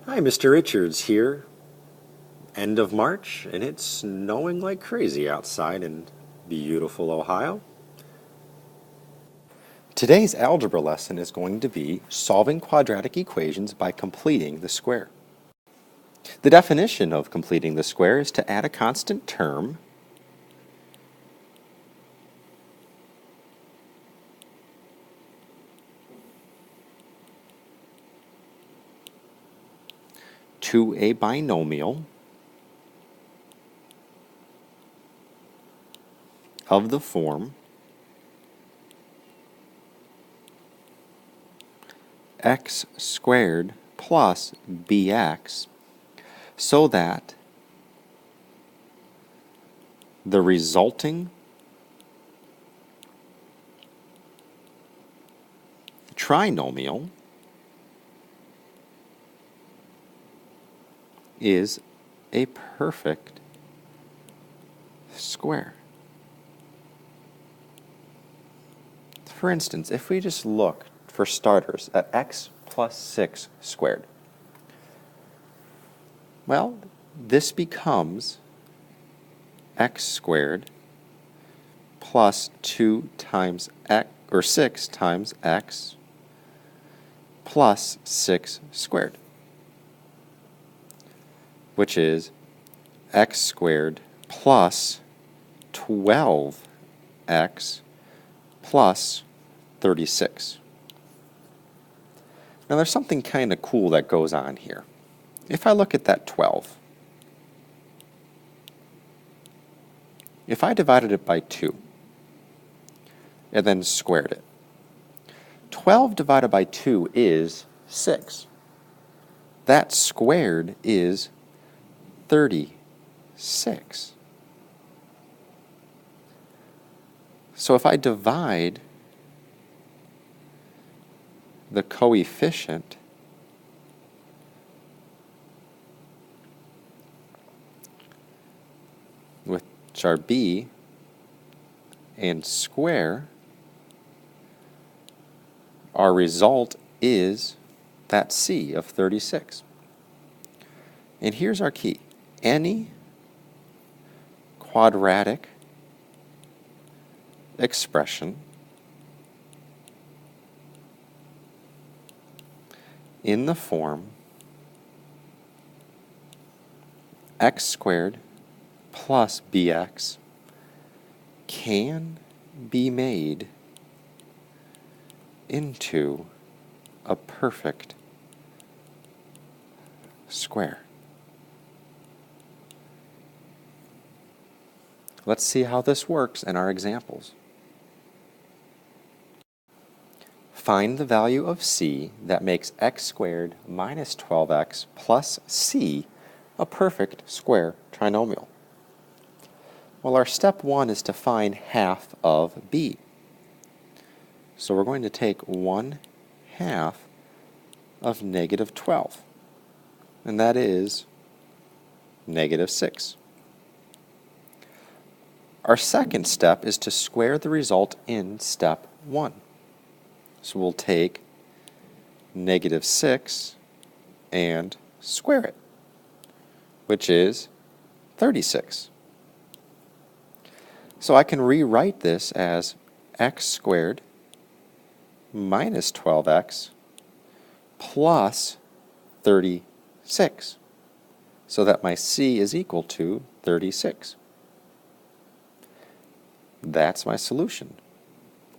Hi, Mr. Richards here. End of March, and it's snowing like crazy outside in beautiful Ohio. Today's algebra lesson is going to be solving quadratic equations by completing the square. The definition of completing the square is to add a constant term to a binomial of the form x squared plus bx so that the resulting trinomial is a perfect square. For instance, if we just look, for starters, at x plus 6 squared, well, this becomes x squared plus 2 times x, or 6 times x plus 6 squared, which is x squared plus 12x plus 36. Now there's something kind of cool that goes on here. If I look at that 12, if I divided it by 2 and then squared it, 12 divided by 2 is 6. That squared is 36. So if I divide the coefficient which are b and square, our result is that c of 36. And here's our key. Any quadratic expression in the form x squared plus bx can be made into a perfect square. Let's see how this works in our examples. Find the value of c that makes x squared minus 12x plus c a perfect square trinomial. Well, our step 1 is to find half of b. So we're going to take 1/2 of negative 12, and that is negative 6. Our second step is to square the result in step 1. So we'll take negative 6 and square it, which is 36. So I can rewrite this as x squared minus 12x plus 36, so that my c is equal to 36. That's my solution,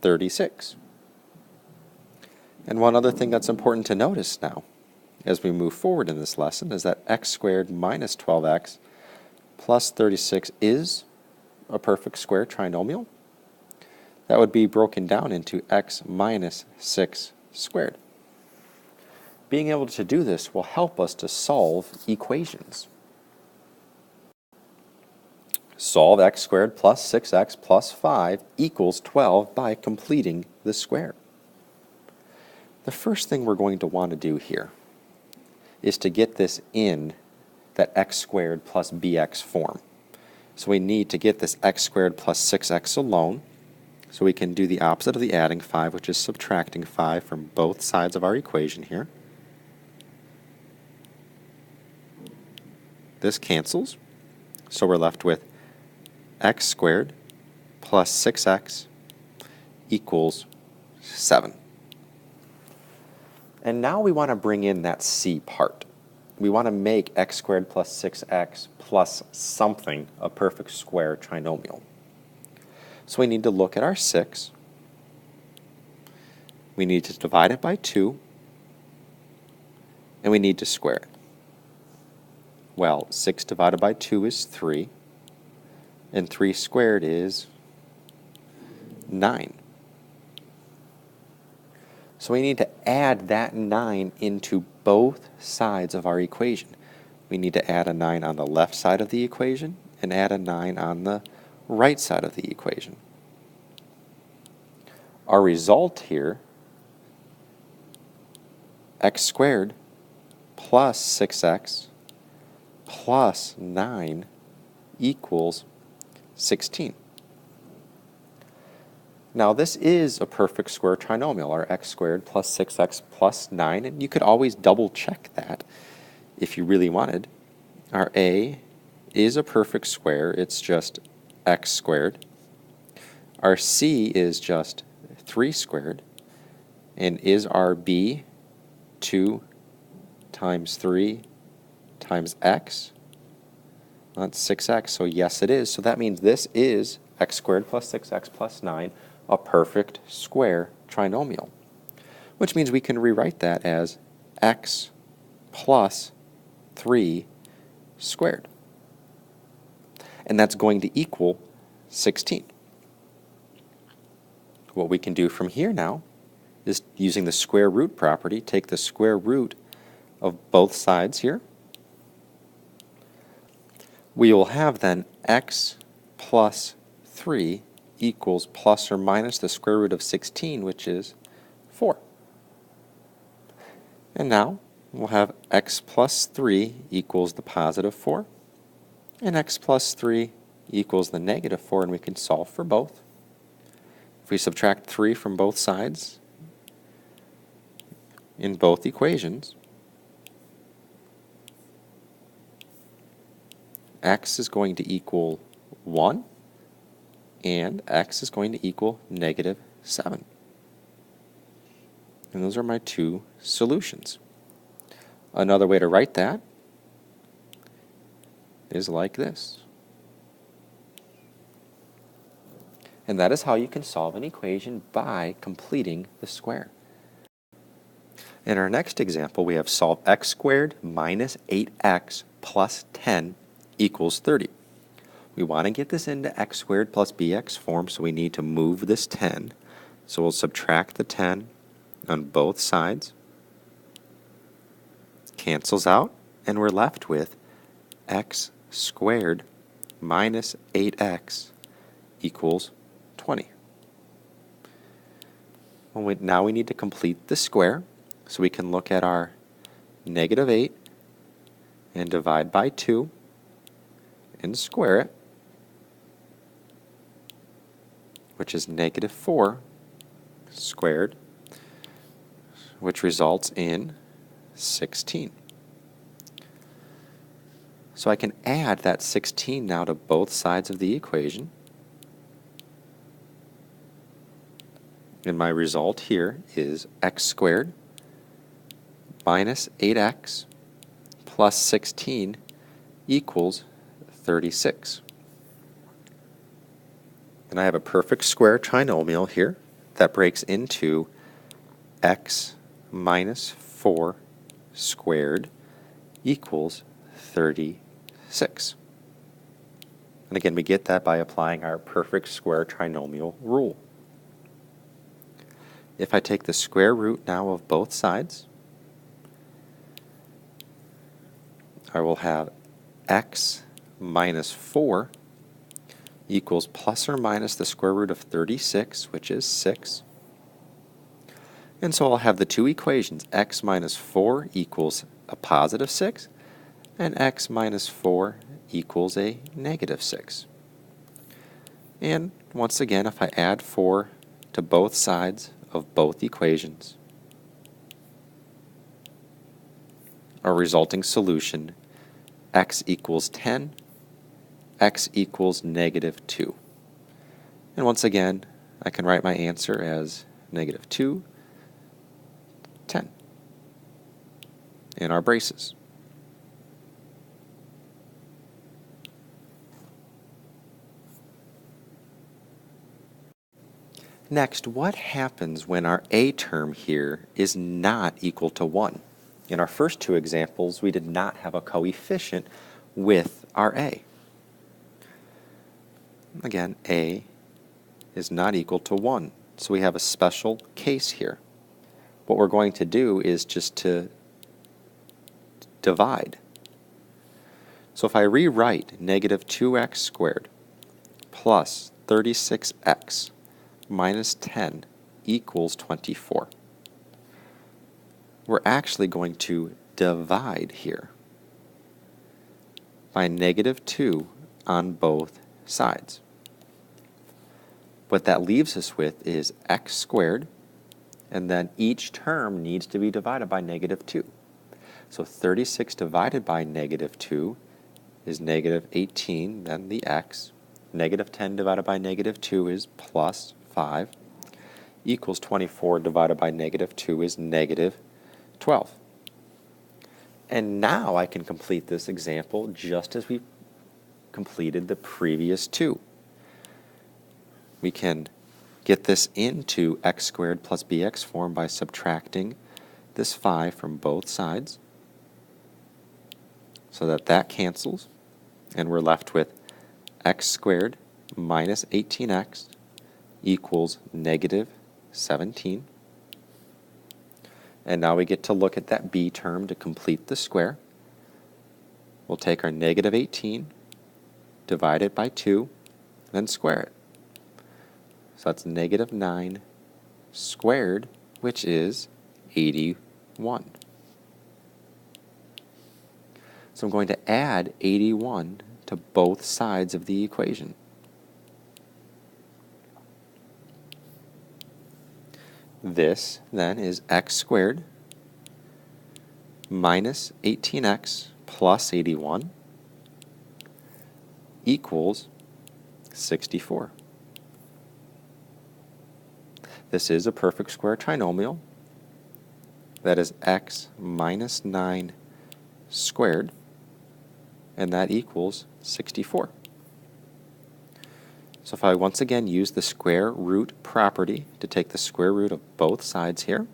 36. And one other thing that's important to notice now, as we move forward in this lesson, is that x squared minus 12x plus 36 is a perfect square trinomial. That would be broken down into x minus 6 squared. Being able to do this will help us to solve equations. Solve x squared plus 6x plus 5 equals 12 by completing the square. The first thing we're going to want to do here is to get this in that x squared plus bx form. So we need to get this x squared plus 6x alone. So we can do the opposite of the adding 5, which is subtracting 5 from both sides of our equation here. This cancels, so we're left with x squared plus 6x equals 7. And now we want to bring in that c part. We want to make x squared plus 6x plus something a perfect square trinomial. So we need to look at our 6. We need to divide it by 2. And we need to square it. Well, 6 divided by 2 is 3. And 3 squared is 9. So we need to add that 9 into both sides of our equation. We need to add a 9 on the left side of the equation and add a 9 on the right side of the equation. Our result here, x squared plus 6x plus 9 equals 16. Now this is a perfect square trinomial, our x squared plus 6x plus 9, and you could always double check that if you really wanted. Our a is a perfect square, it's just x squared. Our c is just 3 squared, and is our b 2 times 3 times x? Well, that's 6x, so yes it is. So that means this is x squared plus 6x plus 9, a perfect square trinomial, which means we can rewrite that as x plus 3 squared. And that's going to equal 16. What we can do from here now is, using the square root property, take the square root of both sides here. We will have then x plus 3 equals plus or minus the square root of 16, which is 4. And now we'll have x plus 3 equals the positive 4, and x plus 3 equals the negative 4, and we can solve for both. If we subtract 3 from both sides in both equations, x is going to equal 1, and x is going to equal negative 7. And those are my two solutions. Another way to write that is like this. And that is how you can solve an equation by completing the square. In our next example, we have solve x squared minus 8x plus 10 equals 30. We want to get this into x squared plus bx form, so we need to move this 10. So we'll subtract the 10 on both sides. Cancels out, and we're left with x squared minus 8x equals 20. Now we need to complete the square, so we can look at our negative 8 and divide by 2 and square it, which is negative 4 squared, which results in 16. So I can add that 16 now to both sides of the equation. And my result here is x squared minus 8x plus 16 equals 36. And I have a perfect square trinomial here that breaks into x minus 4 squared equals 36. And again, we get that by applying our perfect square trinomial rule. If I take the square root now of both sides, I will have x minus 4 equals plus or minus the square root of 36, which is 6. And so I'll have the two equations, x minus 4 equals a positive 6, and x minus 4 equals a negative 6. And once again, if I add 4 to both sides of both equations, our resulting solution, x equals 10, x equals negative 2. And once again, I can write my answer as negative 2, 10 in our braces. Next, what happens when our a term here is not equal to 1? In our first two examples, we did not have a coefficient with our a. Again, a is not equal to 1, so we have a special case here. What we're going to do is just to divide. So if I rewrite negative 2x squared plus 36x minus 10 equals 24, we're actually going to divide here by negative 2 on both sides. What that leaves us with is x squared, and then each term needs to be divided by negative 2. So 36 divided by negative 2 is negative 18, then the x. Negative 10 divided by negative 2 is plus 5, equals 24 divided by negative 2 is negative 12. And now I can complete this example just as we completed the previous two. We can get this into x squared plus bx form by subtracting this 5 from both sides, so that that cancels, and we're left with x squared minus 18x equals negative 17. And now we get to look at that b term to complete the square. We'll take our negative 18, divide it by 2, then square it. So that's negative 9 squared, which is 81. So I'm going to add 81 to both sides of the equation. This then is x squared minus 18x plus 81 equals 64. This is a perfect square trinomial. That is x minus 9 squared, and that equals 64. So if I once again use the square root property to take the square root of both sides here,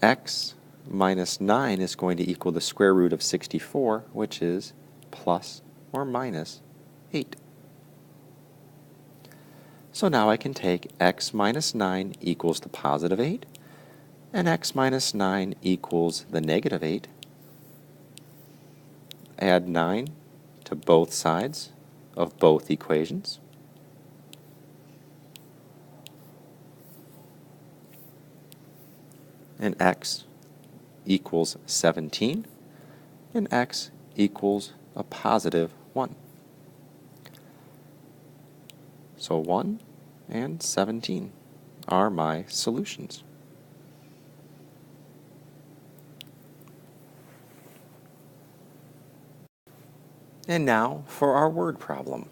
x minus 9 is going to equal the square root of 64, which is plus or minus 8. So now I can take x minus 9 equals the positive 8, and x minus 9 equals the negative 8. Add 9 to both sides of both equations. And x equals 17, and x equals a positive 1. So 1 and 17 are my solutions. And now for our word problem.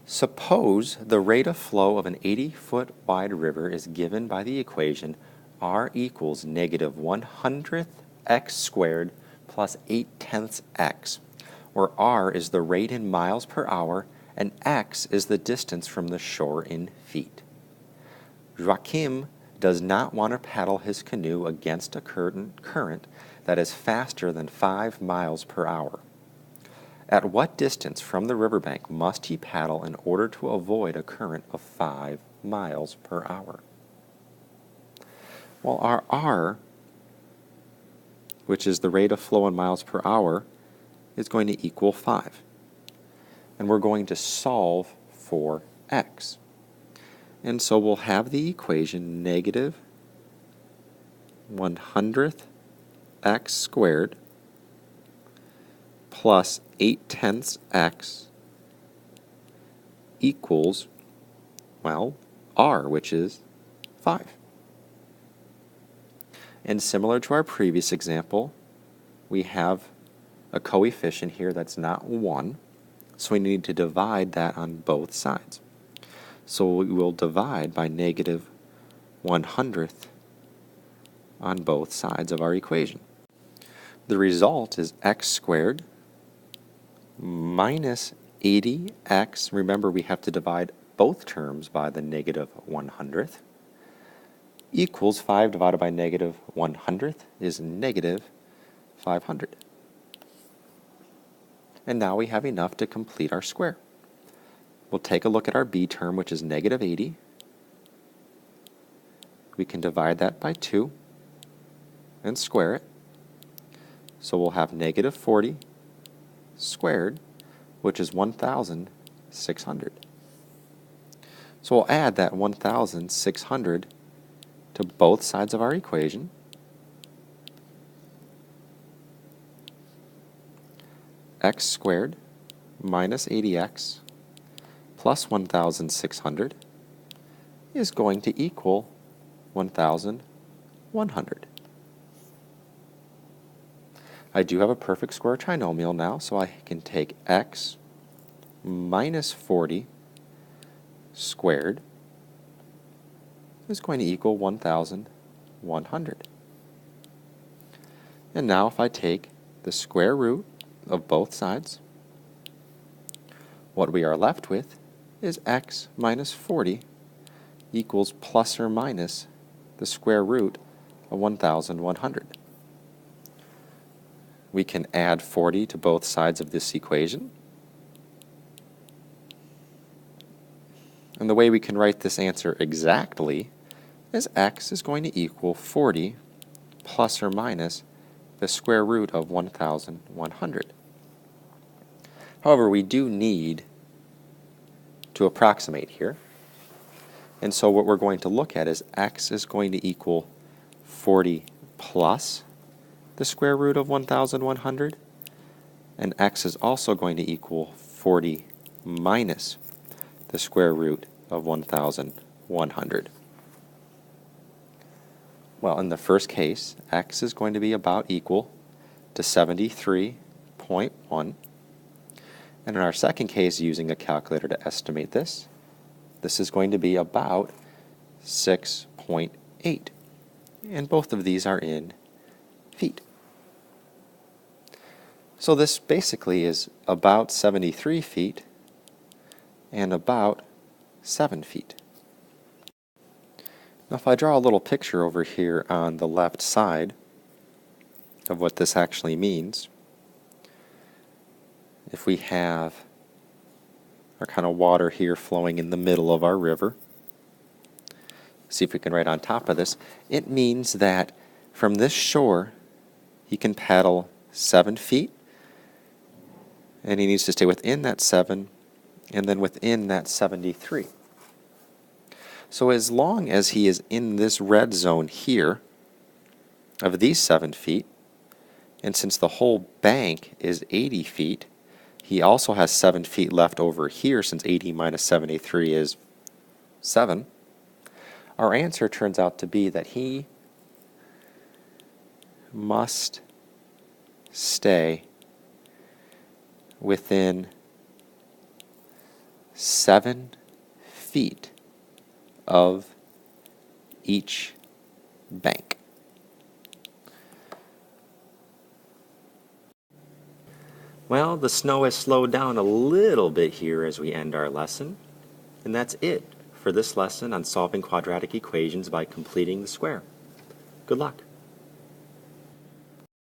Suppose the rate of flow of an 80-foot wide river is given by the equation r equals negative 100th x squared plus 8/10 x, where r is the rate in miles per hour and x is the distance from the shore in feet. Joachim does not want to paddle his canoe against a current that is faster than 5 miles per hour. At what distance from the riverbank must he paddle in order to avoid a current of 5 miles per hour? Well, our r, which is the rate of flow in miles per hour, is going to equal 5. And we're going to solve for x. And so we'll have the equation negative 100th x squared plus 8/10 x equals, well, r, which is 5. And similar to our previous example, we have a coefficient here that's not 1, so we need to divide that on both sides. So we will divide by negative 1/100th on both sides of our equation. The result is x squared minus 80x. Remember, we have to divide both terms by the negative 1/100th, equals 5 divided by negative 1/100th is negative 500. And now we have enough to complete our square. We'll take a look at our b term, which is negative 80. We can divide that by 2 and square it. So we'll have negative 40 squared, which is 1,600. So we'll add that 1,600 to both sides of our equation. X squared minus 80x plus 1,600 is going to equal 1,100. I do have a perfect square trinomial now, so I can take x minus 40 squared is going to equal 1,100. And now if I take the square root of both sides, what we are left with is x minus 40 equals plus or minus the square root of 1,100. We can add 40 to both sides of this equation. And the way we can write this answer exactly is x is going to equal 40 plus or minus the square root of 1,100. However, we do need to approximate here. And so what we're going to look at is x is going to equal 40 plus the square root of 1,100, and x is also going to equal 40 minus the square root of 1,100. Well, in the first case, x is going to be about equal to 73.1. And in our second case, using a calculator to estimate this is going to be about 6.8. And both of these are in feet. So this basically is about 73 feet and about 7 feet. Now if I draw a little picture over here on the left side of what this actually means, if we have our kind of water here flowing in the middle of our river, see if we can write on top of this, it means that from this shore he can paddle 7 feet, and he needs to stay within that 7 and then within that 73. So as long as he is in this red zone here of these 7 feet, and since the whole bank is 80 feet, he also has 7 feet left over here, since 80 minus 73 is 7. Our answer turns out to be that he must stay within 7 feet of each bank. Well, the snow has slowed down a little bit here as we end our lesson, and that's it for this lesson on solving quadratic equations by completing the square. Good luck.